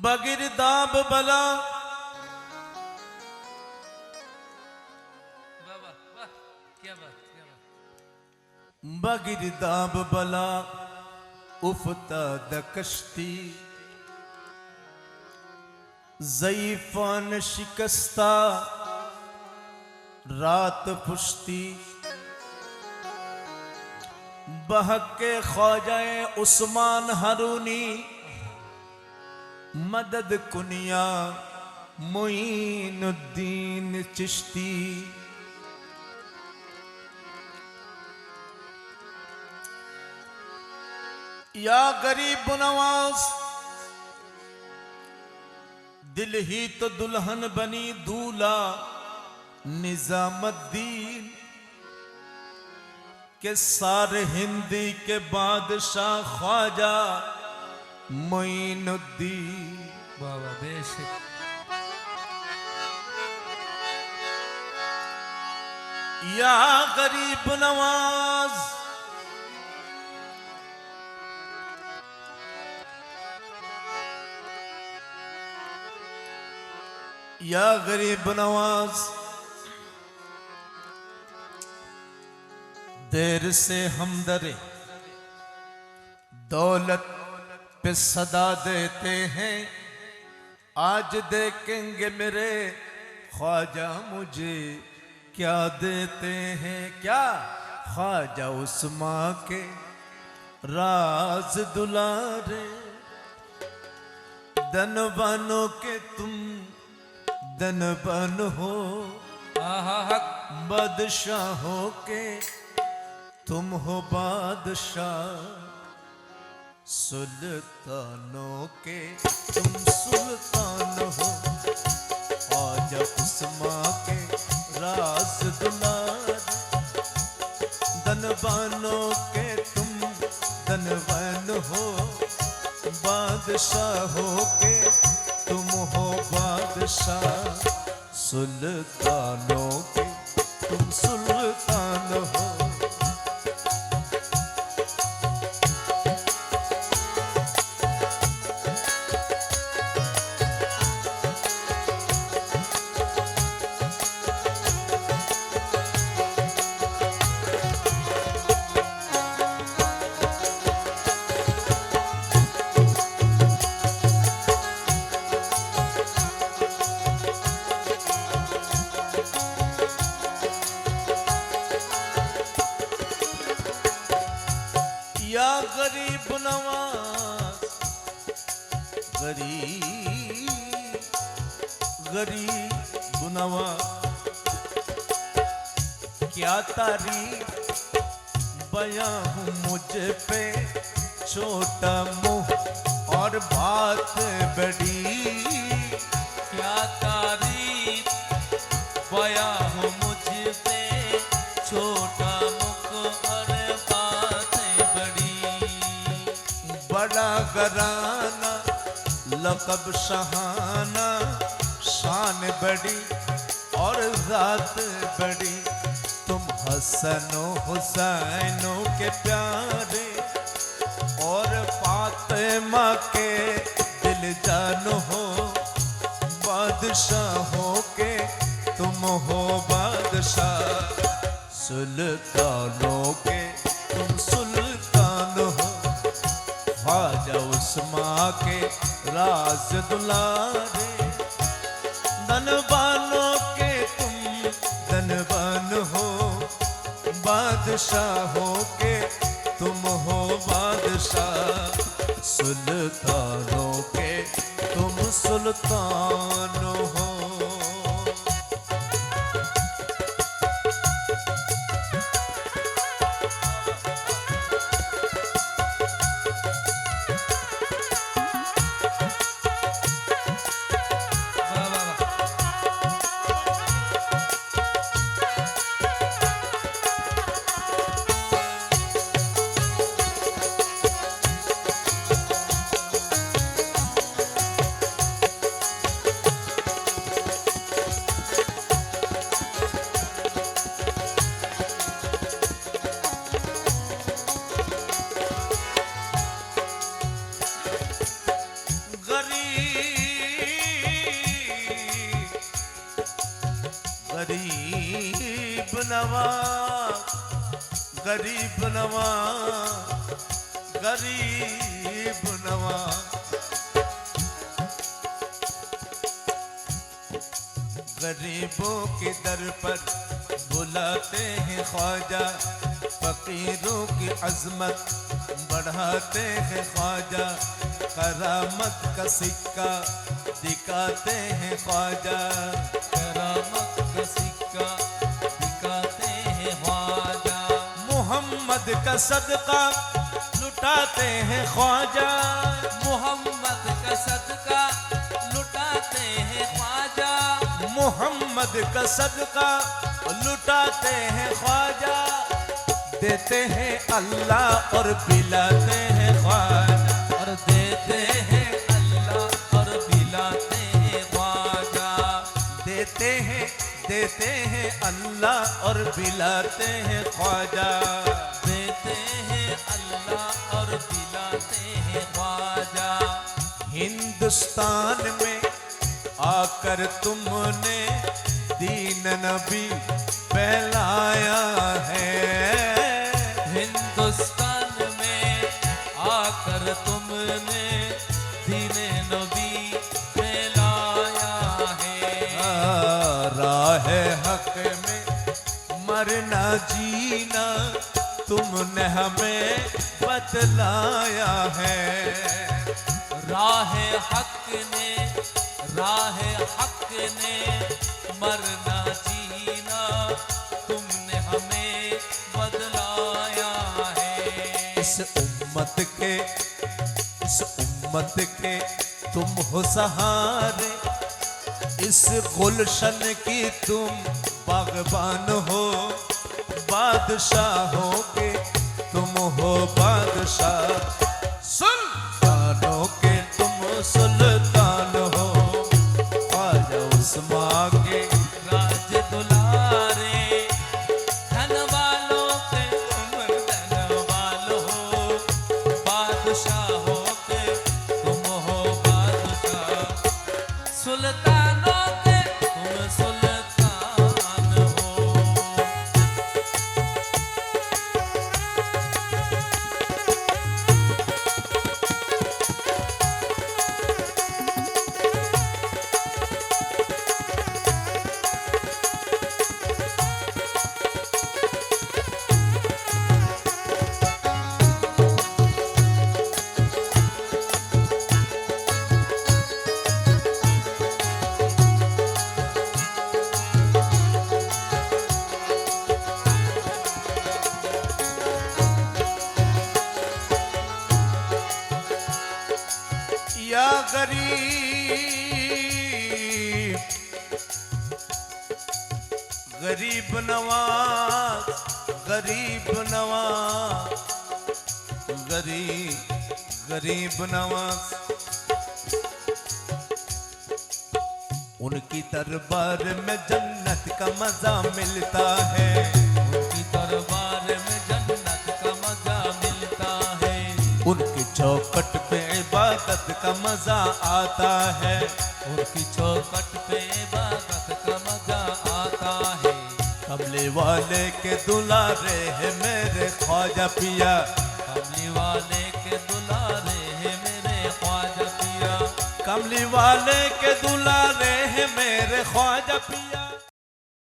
बगिरदाब बला बगिरदाब बला उफ्ताद कश्ती ज़ईफ़ान शिकस्ता रात पुश्ती बहके ख्वाजाए उस्मान हारूनी मदद कुनिया मुईनुद्दीन चिश्ती। या गरीब नवाज दिल ही तो दुल्हन बनी दूल्हा निजामुद्दीन के सारे हिंदी के बादशाह ख्वाजा मुईनुद्दीन। बाबा बेशक या गरीब नवाज या गरीब नवाज देर से हम डरे दौलत पे सदा देते हैं, आज देखेंगे मेरे ख्वाजा मुझे क्या देते हैं। क्या ख्वाजा उस्मा के राज दुलारे धनवानों के तुम धनवान हो, बादशाहों के तुम हो बादशाह, सुल्तानों के तुम सुल्तान हो। ख्वाजा उस्मा के राज दुलार धनवानों के तुम धनवान हो, बादशाहों के तुम हो बादशाह, सुल्तानों के तुम सुल्तान हो। या गरीब नवाज गरीब नवाज क्या तारीफ बयां हूँ मुझ पे, छोटा मुंह और बात बड़ी। क्या तारीफ बयां हूँ मुझ पे, छोटा मुख और बात बड़ी। बड़ा घराना लक़ब शहाना, शान बड़ी और ज़ात बड़ी। तुम हसनो हुसैनो के प्यारे और फातिमा के दिल जानो हो, बादशाहों के तुम हो बादशाह, सुल्तानों के तुम सुल्तान हो। ख्वाजा उस्मा के राज दुलारे धनवानों के तुम धनवान हो, बादशाहों के तुम हो बादशाह, सुल्तानों के तुम सुल्तान हो। गरीब नवाज, गरीब नवाज। गरीबों के दर पर बुलाते हैं ख्वाजा, फकीरों की अजमत बढ़ाते हैं ख्वाजा, करामत का सिक्का दिखाते हैं ख्वाजा, करामत का सिक्का दिखाते हैं ख्वाजा। मोहम्मद का सदका लुटाते हैं ख्वाजा, मोहम्मद का सदका लुटाते हैं ख्वाजा। मोहम्मद का सदका लुटाते हैं ख्वाजा, देते हैं अल्लाह और पिलाते हैं ख्वाजा, और देते हैं अल्लाह और पिलाते हैं ख्वाजा। देते हैं अल्लाह और पिलाते हैं ख्वाजा, देते हैं अल्लाह और पिलाते हैं ख्वाजा। हिंदुस्तान में आकर तुमने दीन नबी फैलाया है, हिंदुस्तान में आकर तुमने दीन नबी फैलाया है। राह हक में मरना जीना तुमने हमें बतलाया है, राह हक ने मरना जीना तुमने हमें बदलाया है। इस उम्मत के तुम हो सहारे, इस गुलशन की तुम बागबान हो, बादशाहों के तुम हो बादशाह, सुल्तानों के तुम सुल्तान हो, ख्वाजा उस्मा के राज दुलारे, धन वालों के तुम धन वालों हो, बादशाहों के तुम हो बादशाह, सुल्तानों के तुम सुल्तान हो। या गरीब, गरीब नवाज, गरीब नवाज, गरीब नवाज। उनकी दरबार में जन्नत का मजा मिलता है, उनकी दरबार में जन्नत का मजा मिलता है, उनकी चौखट पे इबादत का मजा आता है, उनकी चौखट पे इबादत का मजा आता है। कमले वाले के दुलारे है मेरे ख्वाजा पिया, कमली वाले के दुलारे है मेरे ख्वाजा पिया, कमली वाले के दुलारे है मेरे ख्वाजा पिया।